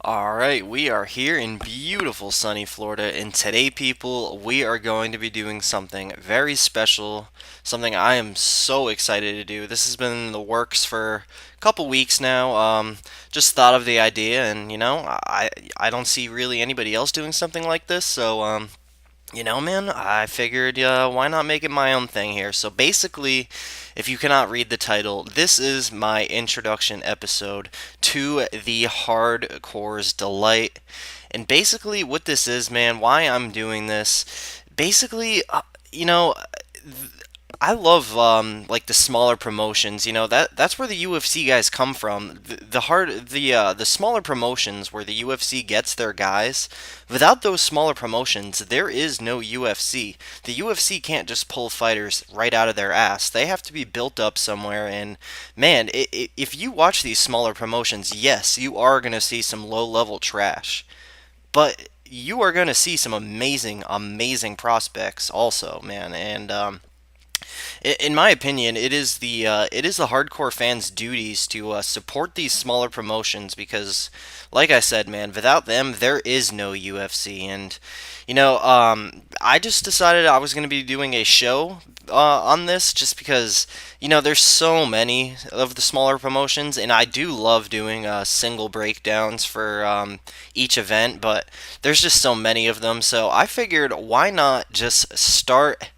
Alright, we are here in beautiful sunny Florida, and today, people, we are going to be doing something very special, something I am so excited to do. This has been in the works for a couple weeks now. Just thought of the idea, and I don't see really anybody else doing something like this, so man, I figured, why not make it my own thing here? So basically, if you cannot read the title, this is my introduction episode to the Hardcore's Delight. And basically, what this is, man, why I'm doing this, basically, I love like the smaller promotions. That's where the UFC guys come from. The smaller promotions where the UFC gets their guys. Without those smaller promotions, there is no UFC. The UFC can't just pull fighters right out of their ass. They have to be built up somewhere. And man, if you watch these smaller promotions, yes, you are gonna see some low level trash, but you are gonna see some amazing, amazing prospects also, man. And in my opinion, it is the hardcore fans' duties to support these smaller promotions because, like I said, man, without them, there is no UFC. And I just decided I was going to be doing a show on this just because there's so many of the smaller promotions, and I do love doing single breakdowns for each event, but there's just so many of them. So I figured, why not just start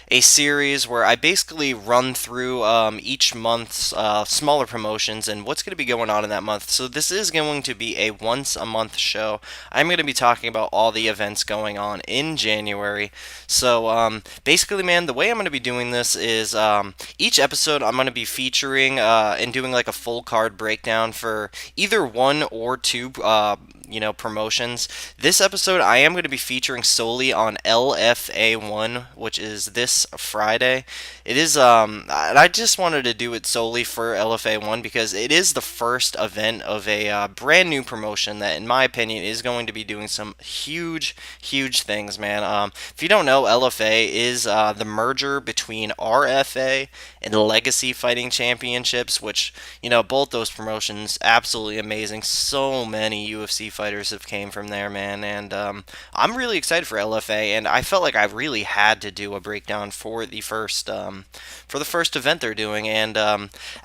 a series where I basically run through each month's smaller promotions and what's going to be going on in that month. So this is going to be a once a month show. I'm going to be talking about all the events going on in January. So basically, man, the way I'm going to be doing this is each episode I'm going to be featuring and doing like a full card breakdown for either one or two promotions. This episode I am going to be featuring solely on LFA1, which is this Friday. It is and I just wanted to do it solely for LFA1 because it is the first event of a brand new promotion that, in my opinion, is going to be doing some huge, huge things, man. If you don't know, LFA is the merger between RFA and Legacy Fighting Championships, which, both those promotions absolutely amazing. So many UFC fighters have came from there, man, and I'm really excited for LFA, and I felt like I really had to do a breakdown for the first event they're doing. And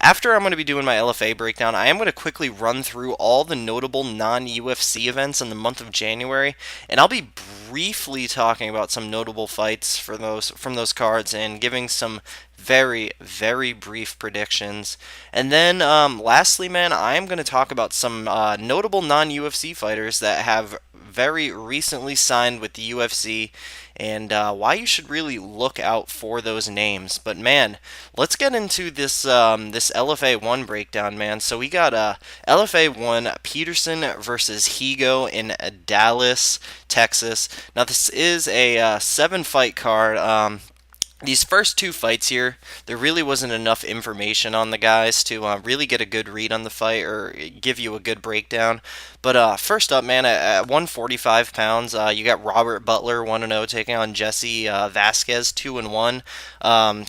after I'm going to be doing my LFA breakdown, I am going to quickly run through all the notable non-UFC events in the month of January, and I'll be briefly talking about some notable fights for those from those cards and giving some very, very brief predictions. And then, lastly, man, I am going to talk about some notable non UFC fighters that have very recently signed with the UFC and why you should really look out for those names. But man, let's get into this LFA1 breakdown, man. So we got LFA1 Peterson versus Higo in Dallas, Texas. Now this is a 7 fight card. These first two fights here, there really wasn't enough information on the guys to really get a good read on the fight or give you a good breakdown. But first up, man, at 145 pounds, you got Robert Butler 1-0 taking on Jesse Vasquez 2-1.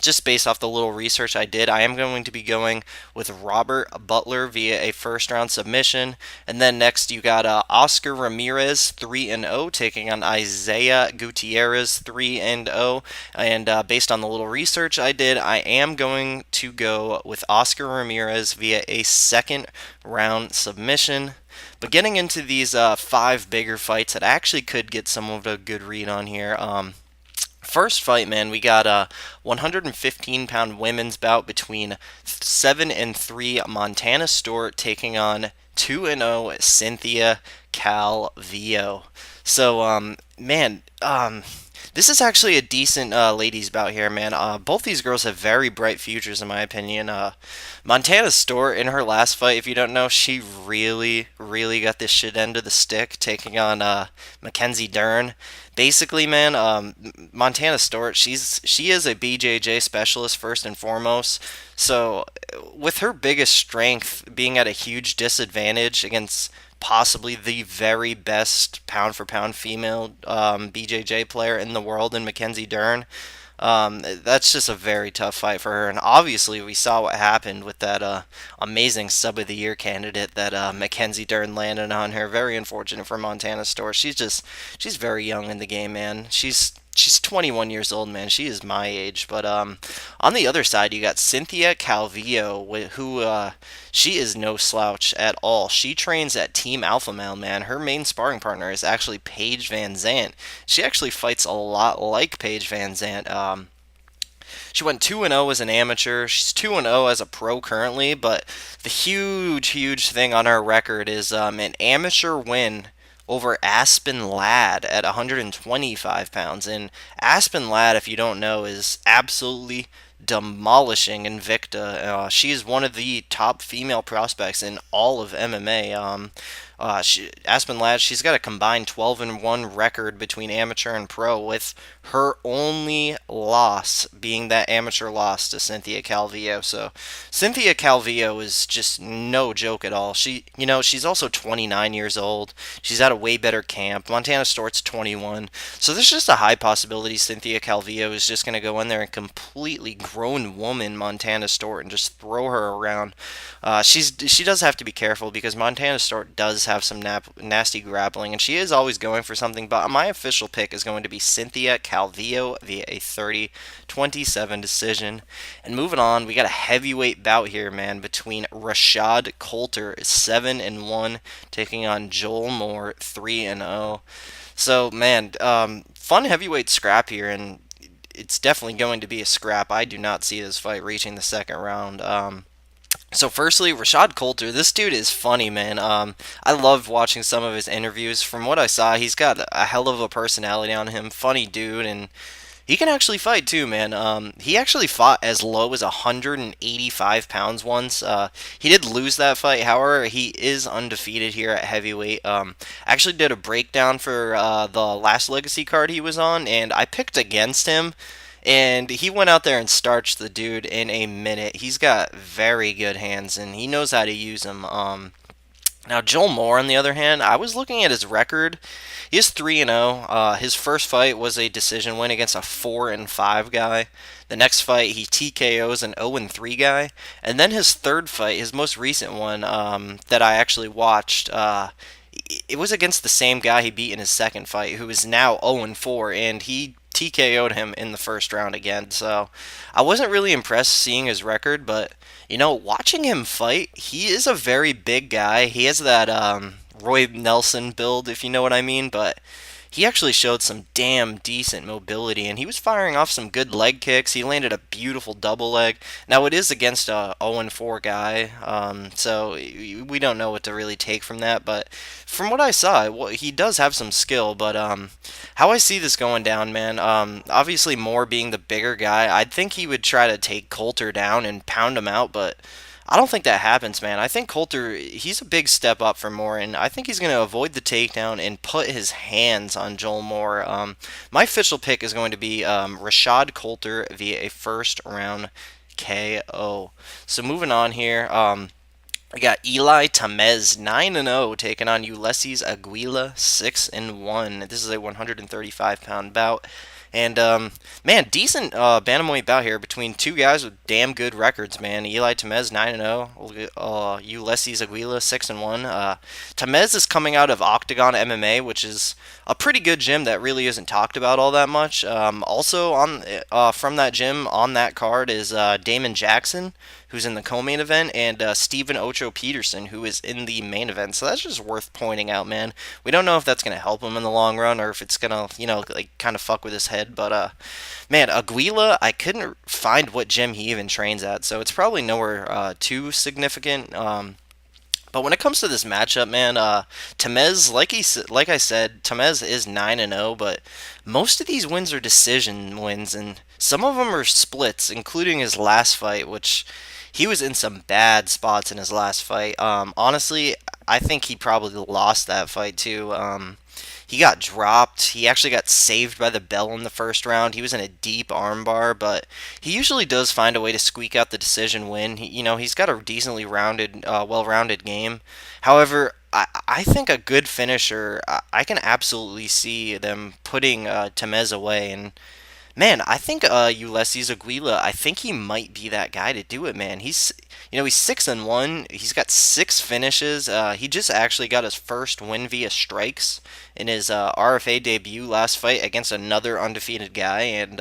Just based off the little research I did, I am going to be going with Robert Butler via a first round submission. And then next, you got Oscar Ramirez 3-0 taking on Isaiah Gutierrez 3-0. And based on the little research I did, I am going to go with Oscar Ramirez via a second round submission. But getting into these 5 bigger fights that I actually could get some of a good read on here. First fight, man, we got a 115-pound women's bout between 7-3 Montana Stewart taking on 2-0 Cynthia Calvillo. So, man, this is actually a decent ladies bout here, man. Both these girls have very bright futures, in my opinion. Montana Stewart, in her last fight, if you don't know, she really, really got this shit end of the stick, taking on Mackenzie Dern. Basically, man, Montana Stewart, she is a BJJ specialist first and foremost. So, with her biggest strength being at a huge disadvantage against possibly the very best pound for pound female BJJ player in the world in Mackenzie Dern. That's just a very tough fight for her, and obviously we saw what happened with that amazing Sub of the Year candidate that Mackenzie Dern landed on her. Very unfortunate for Montana Store. She's very young in the game, man. She's 21 years old, man. She is my age. But on the other side, you got Cynthia Calvillo, who she is no slouch at all. She trains at Team Alpha Male, man. Her main sparring partner is actually Paige Van Zant. She actually fights a lot like Paige Van Zant. She went 2-0 as an amateur. She's 2-0 as a pro currently, but the huge thing on her record is an amateur win over Aspen Ladd at 125 pounds. And Aspen Ladd, if you don't know, is absolutely demolishing Invicta. She is one of the top female prospects in all of MMA. Aspen Ladd, she's got a combined 12-1 record between amateur and pro, with her only loss being that amateur loss to Cynthia Calvillo. So Cynthia Calvillo is just no joke at all. She's also 29 years old. She's at a way better camp. Montana Stort's 21. So there's just a high possibility Cynthia Calvillo is just going to go in there and completely grown woman Montana Stort and just throw her around. She does have to be careful because Montana Stort does have some nasty grappling, and she is always going for something. But my official pick is going to be Cynthia Calvillo via a 30-27 decision. And moving on, we got a heavyweight bout here, man, between Rashad Coulter, 7-1, taking on Joel Moore, 3-0. So, man, fun heavyweight scrap here, and it's definitely going to be a scrap. I do not see this fight reaching the second round. So firstly, Rashad Coulter, this dude is funny, man. I loved watching some of his interviews. From what I saw, he's got a hell of a personality on him. Funny dude, and he can actually fight too, man. He actually fought as low as 185 pounds once. He did lose that fight, however, he is undefeated here at heavyweight. Actually did a breakdown for the last Legacy card he was on, and I picked against him. And he went out there and starched the dude in a minute. He's got very good hands, and he knows how to use them. Now, Joel Moore, on the other hand, I was looking at his record. He is 3-0. His first fight was a decision win against a 4-5 guy. The next fight, he TKOs an 0-3 guy. And then his third fight, his most recent one that I actually watched, it was against the same guy he beat in his second fight, who is now 0-4, and he TKO'd him in the first round again. So I wasn't really impressed seeing his record, but watching him fight, he is a very big guy. He has that Roy Nelson build, if you know what I mean, but he actually showed some damn decent mobility, and he was firing off some good leg kicks. He landed a beautiful double leg. Now, it is against a 0-4 guy, so we don't know what to really take from that, but from what I saw, he does have some skill. But how I see this going down, man, obviously Moore being the bigger guy, I'd think he would try to take Coulter down and pound him out, but I don't think that happens, man. I think Coulter, he's a big step up for Moore, and I think he's going to avoid the takedown and put his hands on Joel Moore. My official pick is going to be Rashad Coulter via a first round KO. So moving on here, we got Eli Tamez, 9-0, taking on Ulysses Aguila, 6-1. This is a 135-pound bout. And, man, decent bantamweight bout here between two guys with damn good records, man. Eli Tamez, 9-0. Ulysses Aguila, 6-1. Tamez is coming out of Octagon MMA, which is a pretty good gym that really isn't talked about all that much. Also, from that gym, on that card, is Damon Jackson, who's in the co-main event, and Stephen Ocho Peterson, who is in the main event. So that's just worth pointing out, man. We don't know if that's going to help him in the long run or if it's going to, kind of fuck with his head. But, man, Aguila, I couldn't find what gym he even trains at, so it's probably nowhere too significant. But when it comes to this matchup, man, Tamez, like I said, Tamez is 9-0, but most of these wins are decision wins, and some of them are splits, including his last fight, which he was in some bad spots in his last fight. Honestly, I think he probably lost that fight too. He got dropped. He actually got saved by the bell in the first round. He was in a deep armbar, but he usually does find a way to squeak out the decision win. He's got a decently rounded, well-rounded game. However, I think a good finisher, I can absolutely see them putting Temez away. And Man, I think Ulysses Aguila. I think he might be that guy to do it, man. He's 6-1. He's got 6 finishes. He just actually got his first win via strikes in his RFA debut last fight against another undefeated guy, and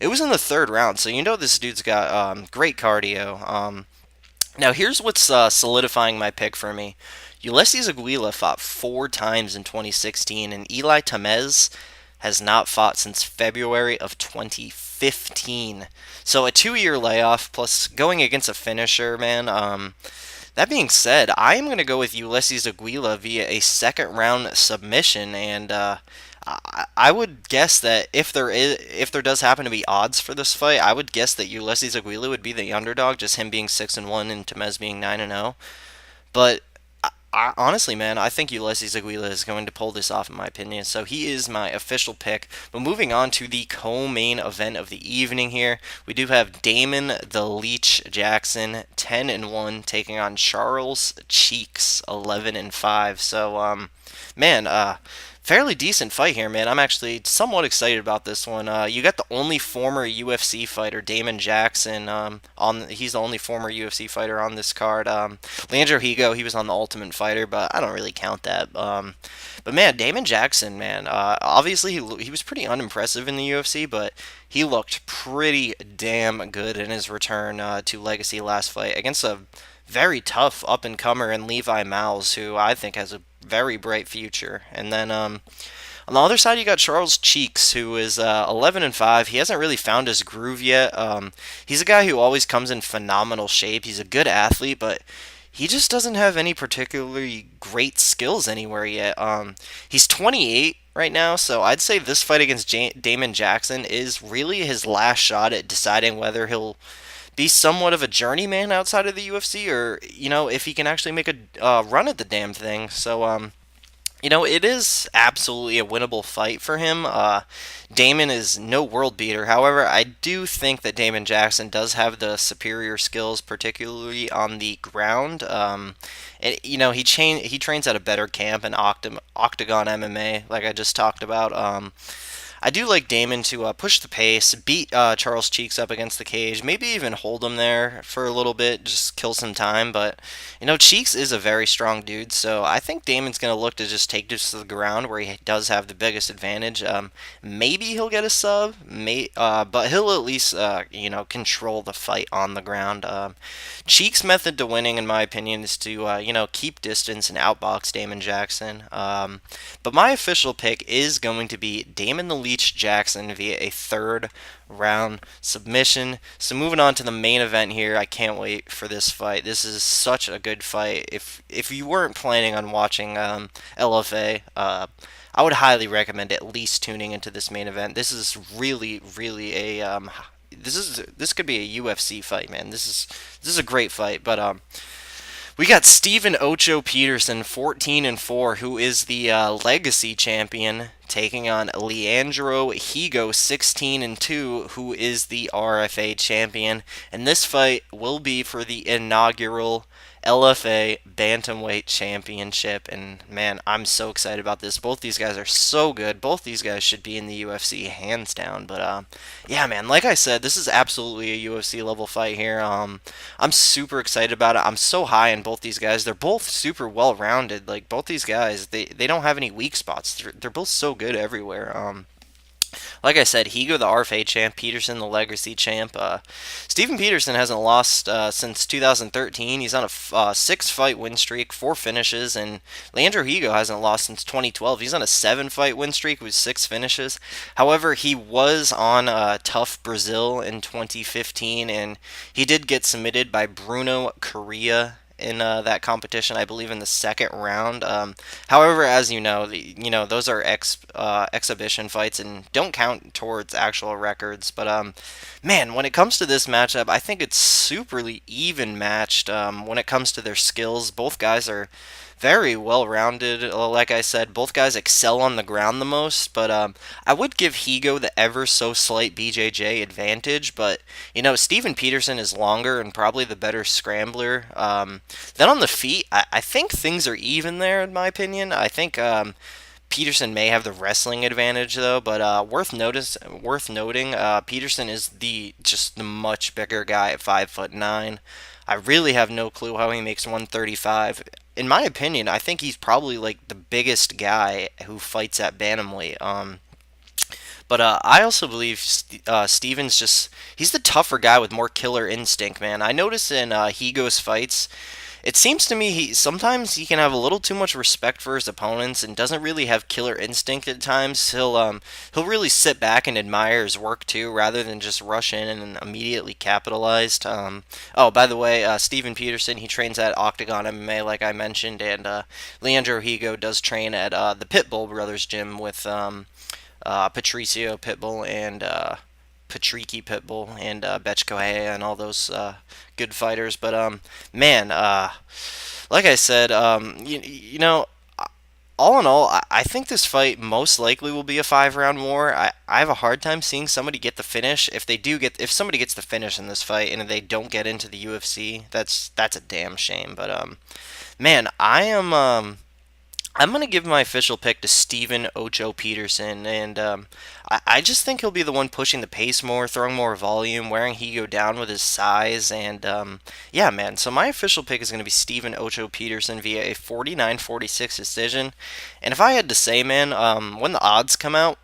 it was in the third round. So this dude's got great cardio. Now here's what's solidifying my pick for me. Ulysses Aguila fought 4 times in 2016, and Eli Tamez has not fought since February of 2015. So a 2-year layoff plus going against a finisher, man. That being said, I am going to go with Ulysses Aguila via a second round submission, and I would guess that if there does happen to be odds for this fight, I would guess that Ulysses Aguila would be the underdog, just him being 6-1 and Temez being 9-0. But honestly, man, I think Ulysses Aguila is going to pull this off, in my opinion. So he is my official pick. But moving on to the co-main event of the evening here, we do have Damon the Leech Jackson, 10-1, taking on Charles Cheeks, 11-5. So, man, fairly decent fight here, man. I'm actually somewhat excited about this one. You got the only former UFC fighter, Damon Jackson. He's the only former UFC fighter on this card. Leandro Higo, he was on the Ultimate Fighter, but I don't really count that. But man, Damon Jackson, man. Obviously he was pretty unimpressive in the UFC, but he looked pretty damn good in his return to Legacy last fight against a very tough up and comer in Levi Miles, who I think has a very bright future. And then on the other side, you got Charles Cheeks, who is 11-5. He hasn't really found his groove yet. He's a guy who always comes in phenomenal shape. He's a good athlete, but he just doesn't have any particularly great skills anywhere yet. He's 28 right now, so I'd say this fight against Damon Jackson is really his last shot at deciding whether he'll be somewhat of a journeyman outside of the UFC, or if he can actually make a run at the damn thing. So it is absolutely a winnable fight for him. Damon is no world beater. However, I do think that Damon Jackson does have the superior skills, particularly on the ground. And he trains at a better camp in Octagon MMA, like I just talked about. I do like Damon to push the pace, beat Charles Cheeks up against the cage, maybe even hold him there for a little bit, just kill some time. But Cheeks is a very strong dude, so I think Damon's going to look to just take this to the ground where he does have the biggest advantage. Maybe he'll get a sub, but he'll at least control the fight on the ground. Cheeks' method to winning, in my opinion, is to keep distance and outbox Damon Jackson. But my official pick is going to be Damon the Leech Jackson via a third round submission. So moving on to the main event here, I can't wait for this fight. This is such a good fight. If you weren't planning on watching LFA, I would highly recommend at least tuning into this main event. This is really, really a this could be a UFC fight, man. This is a great fight, but we got Steven Ocho Peterson, 14-4, who is the Legacy champion, taking on Leandro Higo, 16-2, who is the RFA champion. And this fight will be for the inaugural LFA Bantamweight Championship. And man, I'm so excited about this. Both these guys are so good. Both these guys should be in the UFC hands down. But yeah, man, like I said, this is absolutely a UFC level fight here. I'm super excited about it. I'm so high on both these guys. They're both super well rounded. Like both these guys, they don't have any weak spots. They're both so good everywhere. Like I said, Higo the RFA champ, Peterson the Legacy champ. Steven Peterson hasn't lost since 2013. He's on a 6-fight win streak, 4 finishes, and Leandro Higo hasn't lost since 2012. He's on a 7-fight win streak with 6 finishes. However, he was on Tough Brazil in 2015, and he did get submitted by Bruno Correa in that competition, I believe, in the second round. However, as those are exhibition fights and don't count towards actual records. But man, when it comes to this matchup, I think it's superly even matched. When it comes to their skills, both guys are very well rounded. Like I said, both guys excel on the ground the most, but I would give Higo the ever so slight BJJ advantage. But Steven Peterson is longer and probably the better scrambler. Then on the feet, I think things are even there in my opinion. I think Peterson may have the wrestling advantage though, but worth noting, Peterson is just the much bigger guy at 5'9". I really have no clue how he makes 135. In my opinion, I think he's probably like the biggest guy who fights at bantamweight. But I also believe Stevens he's the tougher guy with more killer instinct, man. I notice in Higo's fights, it seems to me sometimes he can have a little too much respect for his opponents and doesn't really have killer instinct at times. He'll really sit back and admire his work too, rather than just rush in and immediately capitalized. Oh, by the way, Steven Peterson, he trains at Octagon MMA, like I mentioned, and Leandro Higo does train at the Pitbull Brothers gym with Patricio Pitbull and Patricky Pitbull and Betch Kohea and all those good fighters. But man, like I said, all in all, I think this fight most likely will be a 5 round war. I have a hard time seeing somebody get the finish. If somebody gets the finish in this fight and they don't get into the UFC, that's a damn shame. But man, I'm going to give my official pick to Steven Ocho Peterson, and I just think he'll be the one pushing the pace more, throwing more volume, wearing Higo down with his size, and yeah, man. So my official pick is going to be Steven Ocho Peterson via a 49-46 decision. And if I had to say, man, when the odds come out,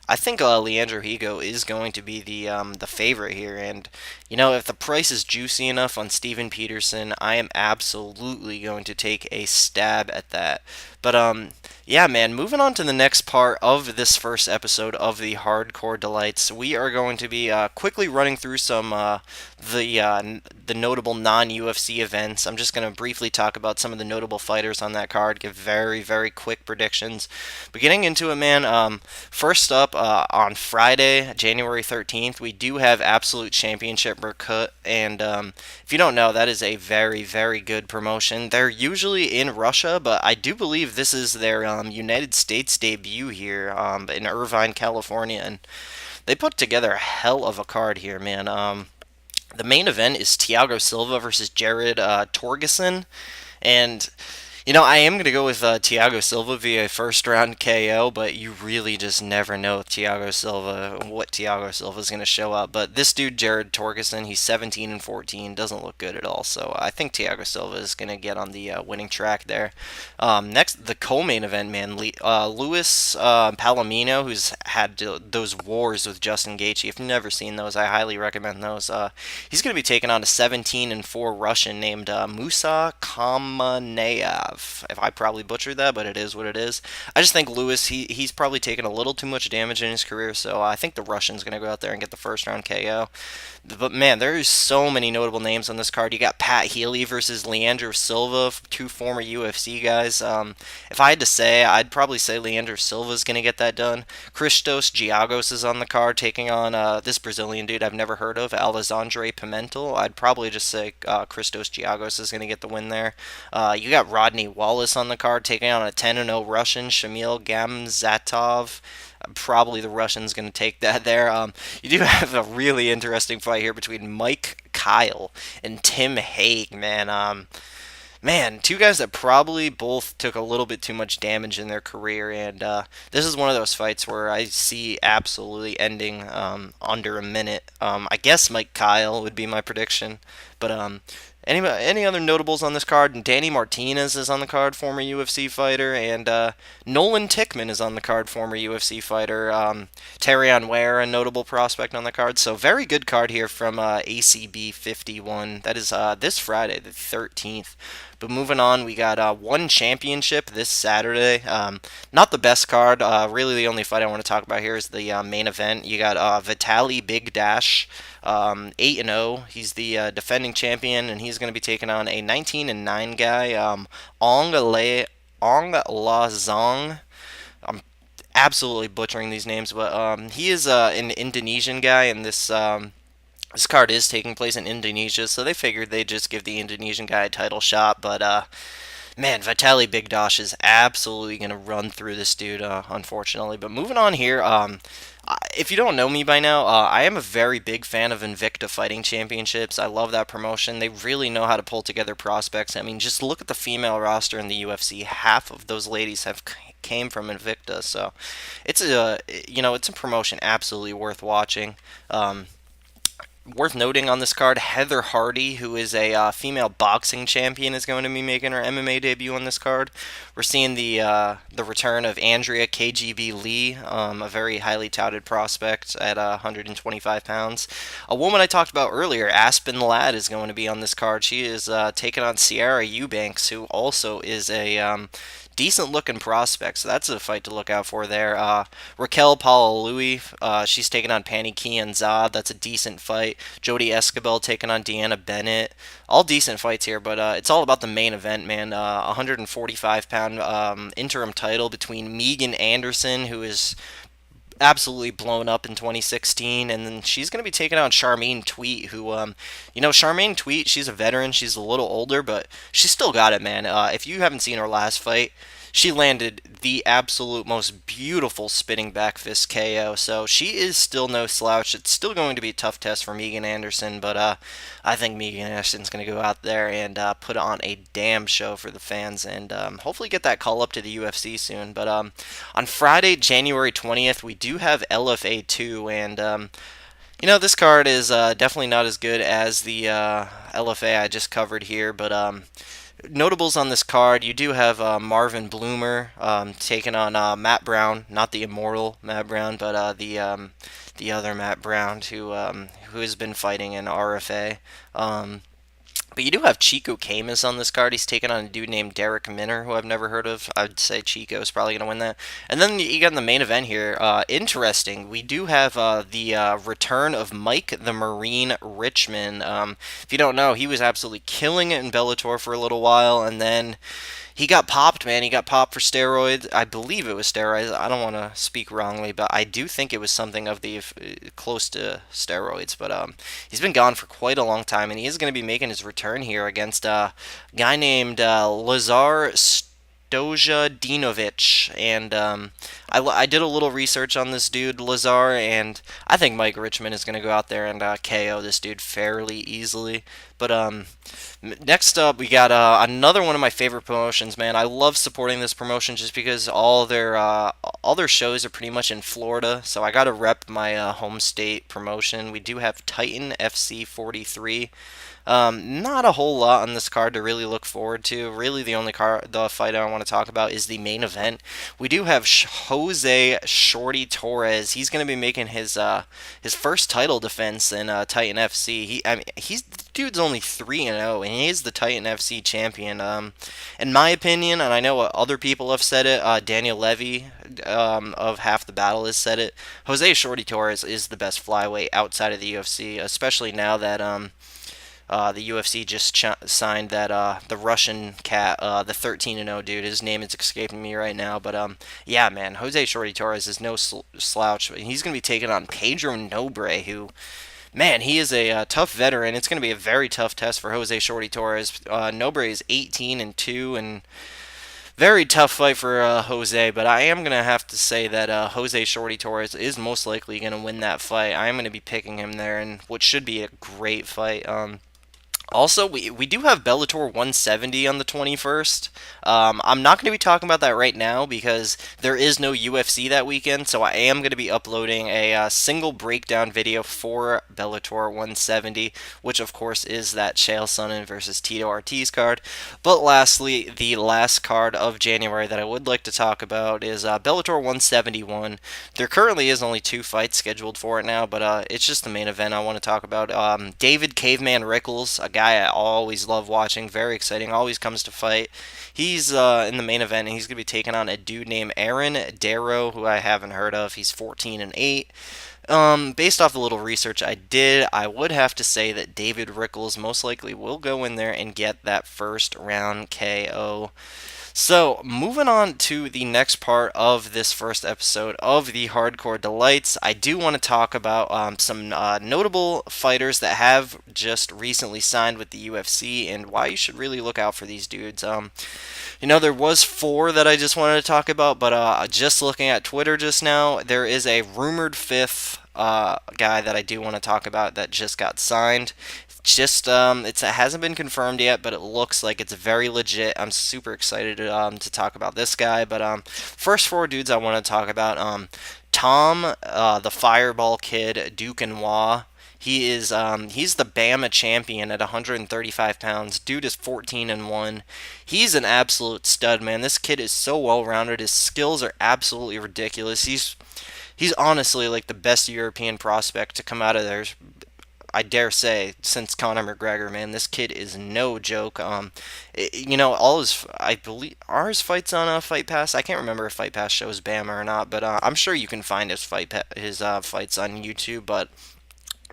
I think Leandro Higo is going to be the favorite here, and if the price is juicy enough on Steven Peterson, I am absolutely going to take a stab at that. But yeah, man. Moving on to the next part of this first episode of the Hardcore Delights, we are going to be quickly running through some the notable non-UFC events. I'm just going to briefly talk about some of the notable fighters on that card, give very, very quick predictions. But getting into it, man, first up, on Friday, January 13th, we do have Absolute Championship Berkut, and if you don't know, that is a very, very good promotion. They're usually in Russia, but I do believe this is their United States debut here in Irvine, California, and they put together a hell of a card here, man. The main event is Thiago Silva versus Jared Torgerson, and I am going to go with Thiago Silva via first round KO, but you really just never know with what Thiago Silva is going to show up. But this dude, Jared Torgerson, he's 17-14, doesn't look good at all. So I think Thiago Silva is going to get on the winning track there. Next, the co-main event, man, Luis Palomino, who's had those wars with Justin Gaethje. If you've never seen those, I highly recommend those. He's going to be taking on a 17-4 Russian named Musa Kamenev. If I probably butchered that, but it is what it is. I just think Lewis, he's probably taken a little too much damage in his career, so I think the Russian's going to go out there and get the first round KO. But man, there's so many notable names on this card. You got Pat Healy versus Leandro Silva, two former UFC guys. If I had to say, I'd probably say Leandro Silva's going to get that done. Christos Giagos is on the card, taking on this Brazilian dude I've never heard of, Alexandre Pimentel. I'd probably just say Christos Giagos is going to get the win there. You got Rodney Wallace on the card, taking on a 10-0 Russian, Shamil Gamzatov. Probably the Russian's going to take that there. You do have a really interesting fight here between Mike Kyle and Tim Hague, man. Man, two guys that probably both took a little bit too much damage in their career, and this is one of those fights where I see absolutely ending under a minute. I guess Mike Kyle would be my prediction, but any other notables on this card? And Danny Martinez is on the card, former UFC fighter, and Nolan Tickman is on the card, former UFC fighter. Terrion Ware, a notable prospect on the card. So very good card here from ACB 51. That is this Friday, the 13th. But moving on, we got one championship this Saturday. Not the best card. Really, the only fight I want to talk about here is the main event. You got Vitaly Big Dash, 8-0. He's the defending champion, and he's going to be taking on a 19-9 guy, Ong La Zong. I'm absolutely butchering these names, but he is an Indonesian guy, and this card is taking place in Indonesia, so they figured they'd just give the Indonesian guy a title shot. But man, Vitaly Bigdash is absolutely going to run through this dude, unfortunately. But moving on here, if you don't know me by now, I am a very big fan of Invicta Fighting Championships. I love that promotion. They really know how to pull together prospects. I mean, just look at the female roster in the UFC. Half of those ladies have came from Invicta. So it's it's a promotion absolutely worth watching. Worth noting on this card, Heather Hardy, who is a female boxing champion, is going to be making her MMA debut on this card. We're seeing the return of Andrea KGB Lee, a very highly touted prospect at 125 pounds. A woman I talked about earlier, Aspen Ladd, is going to be on this card. She is taking on Sierra Eubanks, who also is a decent looking prospect, so that's a fight to look out for there. Raquel Palalui, she's taking on Pani Kianzad. That's a decent fight. Jodie Escobel taking on Deanna Bennett. All decent fights here, but it's all about the main event, man. 145-pound interim title between Megan Anderson, who is absolutely blown up in 2016, and then she's going to be taking on Charmaine Tweet, who, Charmaine Tweet, she's a veteran, she's a little older, but she's still got it, man. If you haven't seen her last fight, she landed the absolute most beautiful spinning back fist KO, so she is still no slouch. It's still going to be a tough test for Megan Anderson, but I think Megan Anderson's going to go out there and put on a damn show for the fans, and hopefully get that call up to the UFC soon. But on Friday, January 20th, we do have LFA 2, and this card is definitely not as good as the LFA I just covered here, but notables on this card, you do have Marvin Bloomer taking on Matt Brown, not the immortal Matt Brown, but the other Matt Brown who has been fighting in RFA. But you do have Chico Camus on this card. He's taking on a dude named Derek Minner, who I've never heard of. I'd say Chico's probably going to win that. And then you got in the main event here. Interesting. We do have the return of Mike the Marine Richmond. If you don't know, he was absolutely killing it in Bellator for a little while, and then he got popped, man. He got popped for steroids. I believe it was steroids. I don't want to speak wrongly, but I do think it was something of the close to steroids. But he's been gone for quite a long time, and he is going to be making his return here against a guy named Lazar Stojadinovic. And I did a little research on this dude, Lazar, and I think Mike Richmond is going to go out there and KO this dude fairly easily. But next up, we got another one of my favorite promotions, man. I love supporting this promotion just because all their shows are pretty much in Florida, so I got to rep my home state promotion. We do have Titan FC 43. Not a whole lot on this card to really look forward to. Really, the fight I want to talk about is the main event. We do have Jose Shorty Torres. He's going to be making his first title defense in Titan FC. The dude's only 3-0, and he is the Titan FC champion. In my opinion, and I know other people have said it, Daniel Levy of Half the Battle has said it. Jose Shorty Torres is the best flyweight outside of the UFC, especially now that the UFC just signed that the Russian cat, the 13-0 dude. His name is escaping me right now, but yeah, man, Jose Shorty Torres is no slouch. He's gonna be taking on Pedro Nobre, who, man, he is a tough veteran. It's gonna be a very tough test for Jose Shorty Torres. Nobre is 18-2, and very tough fight for Jose, but I am going to have to say that Jose Shorty Torres is most likely going to win that fight. I am going to be picking him there in what should be a great fight. Also, we do have Bellator 170 on the 21st. I'm not going to be talking about that right now because there is no UFC that weekend, so I am going to be uploading a single breakdown video for Bellator 170, which of course is that Chael Sonnen versus Tito Ortiz card. But lastly, the last card of January that I would like to talk about is Bellator 171. There currently is only 2 fights scheduled for it now, but it's just the main event I want to talk about. David Caveman Rickles, a guy I always love watching, very exciting, always comes to fight. He's in the main event, and he's going to be taking on a dude named Aaron Darrow, who I haven't heard of. He's 14-8. Based off the little research I did, I would have to say that David Rickles most likely will go in there and get that first round KO. So, moving on to the next part of this first episode of the Hardcore Delights, I do want to talk about some notable fighters that have just recently signed with the UFC and why you should really look out for these dudes. There was 4 that I just wanted to talk about, but just looking at Twitter just now, there is a rumored 5th guy that I do want to talk about that just got signed. Just it hasn't been confirmed yet, but it looks like it's very legit. I'm super excited to talk about this guy. But first four dudes I want to talk about. Tom, the Fireball Kid, Duke and Wah. He's the Bama champion at 135 pounds. Dude is 14-1. He's an absolute stud, man. This kid is so well rounded. His skills are absolutely ridiculous. He's honestly like the best European prospect to come out of there, I dare say, since Conor McGregor, man. This kid is no joke. All his, I believe, are his fights on Fight Pass? I can't remember if Fight Pass shows Bama or not, but I'm sure you can find his fights on YouTube. But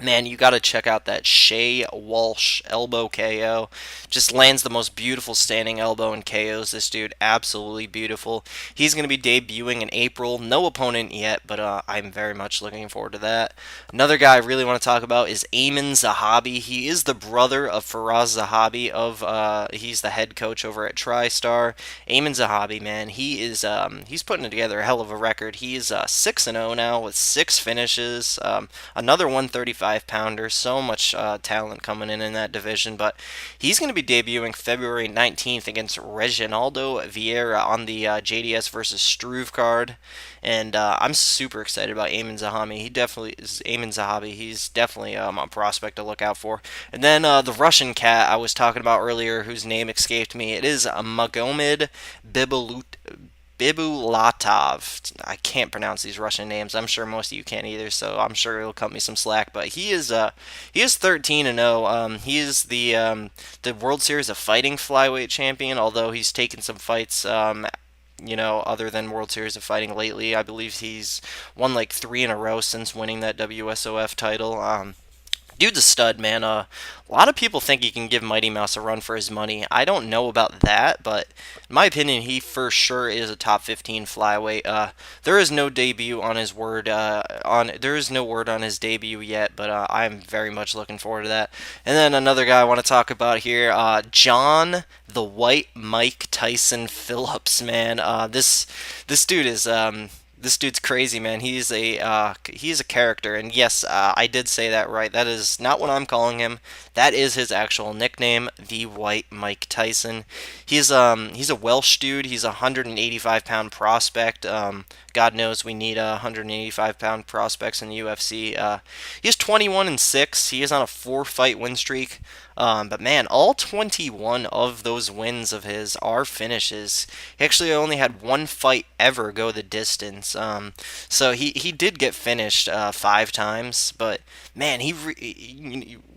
man, you got to check out that Shea Walsh elbow KO. Just lands the most beautiful standing elbow and KOs this dude. Absolutely beautiful. He's going to be debuting in April. No opponent yet, but I'm very much looking forward to that. Another guy I really want to talk about is Ayman Zahabi. He is the brother of Faraz Zahabi. He's the head coach over at TriStar. Ayman Zahabi, man, he's putting together a hell of a record. He is 6-0 now with 6 finishes. Another 135-pounder. So much talent coming in that division. But he's going to be debuting February 19th against Reginaldo Vieira on the JDS versus Struve card. And I'm super excited about Ayman Zahabi. He definitely is Ayman Zahabi. He's definitely a prospect to look out for. And then the Russian cat I was talking about earlier, whose name escaped me. It is Magomed Bibulut. Bibulatov. I can't pronounce these Russian names. I'm sure most of you can't either, so I'm sure he'll cut me some slack. But he is 13-0. He is the World Series of Fighting flyweight champion. Although he's taken some fights, other than World Series of Fighting lately. I believe he's won like 3 in a row since winning that WSOF title. Dude's a stud, man. A lot of people think he can give Mighty Mouse a run for his money. I don't know about that, but in my opinion, he for sure is a top 15 flyweight. There is no debut on his word. There is no word on his debut yet, but I'm very much looking forward to that. And then another guy I want to talk about here, John the White Mike Tyson Phillips, man. This dude is this dude's crazy, man. He's a character, and yes, I did say that right. That is not what I'm calling him. That is his actual nickname, the White Mike Tyson. He's a Welsh dude. He's a 185-pound prospect. God knows we need 185-pound prospects in the UFC. He's 21-6. He is on a 4-fight win streak. But man, all 21 of those wins of his are finishes. He actually only had one fight ever go the distance. So he did get finished 5 times, but man,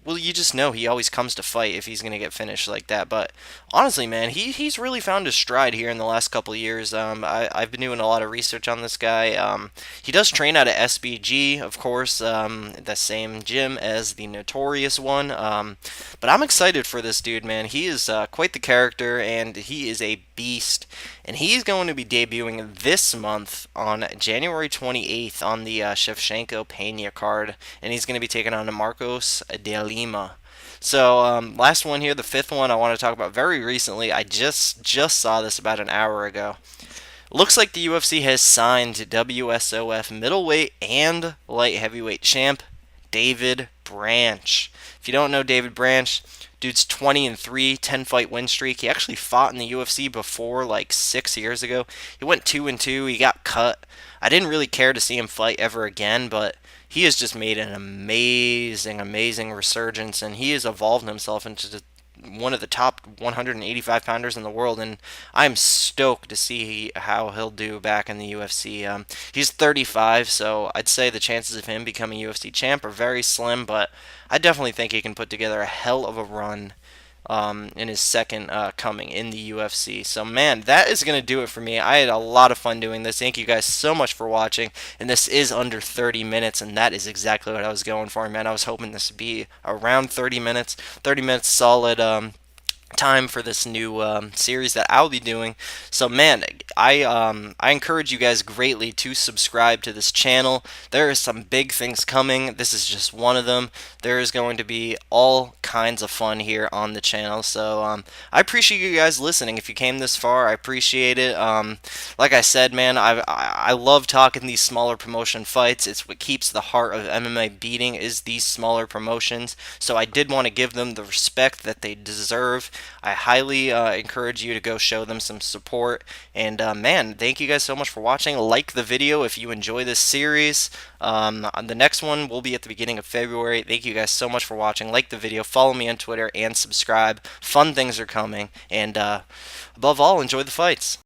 well, you just know he always comes to fight if he's gonna get finished like that. But honestly, man, he's really found his stride here in the last couple of years. I've been doing a lot of research on this guy. He does train out of SBG, of course, the same gym as the Notorious one. But I'm excited for this dude, man. He is quite the character, and he is a beast. And he's going to be debuting this month on January 28th on the Shevchenko Pena card, and he's going to be taking on Marcos de Lima. So last one here, the fifth one I want to talk about very recently. I just saw this about an hour ago. Looks like the UFC has signed WSOF middleweight and light heavyweight champ David Branch. If you don't know David Branch, dude's 20-3, 10-fight win streak. He actually fought in the UFC before, like 6 years ago. He went 2-2. He got cut. I didn't really care to see him fight ever again, but he has just made an amazing resurgence, and he has evolved himself into one of the top 185 pounders in the world, and I'm stoked to see how he'll do back in the UFC. He's 35, so I'd say the chances of him becoming UFC champ are very slim, but I definitely think he can put together a hell of a run in his second coming in the UFC. So, man, that is going to do it for me. I had a lot of fun doing this. Thank you guys so much for watching. And this is under 30 minutes, and that is exactly what I was going for, man. I was hoping this would be around 30 minutes. 30 minutes solid. time for this new series that I'll be doing. So man, I encourage you guys greatly to subscribe to this channel. There are some big things coming. This is just one of them. There is going to be all kinds of fun here on the channel. So I appreciate you guys listening. If you came this far, I appreciate it. Like I said, man, I love talking these smaller promotion fights. It's what keeps the heart of MMA beating, is these smaller promotions. So I did want to give them the respect that they deserve. I highly encourage you to go show them some support. And man, thank you guys so much for watching. Like the video if you enjoy this series. The next one will be at the beginning of February. Thank you guys so much for watching. Like the video, follow me on Twitter, and subscribe. Fun things are coming. And above all, enjoy the fights.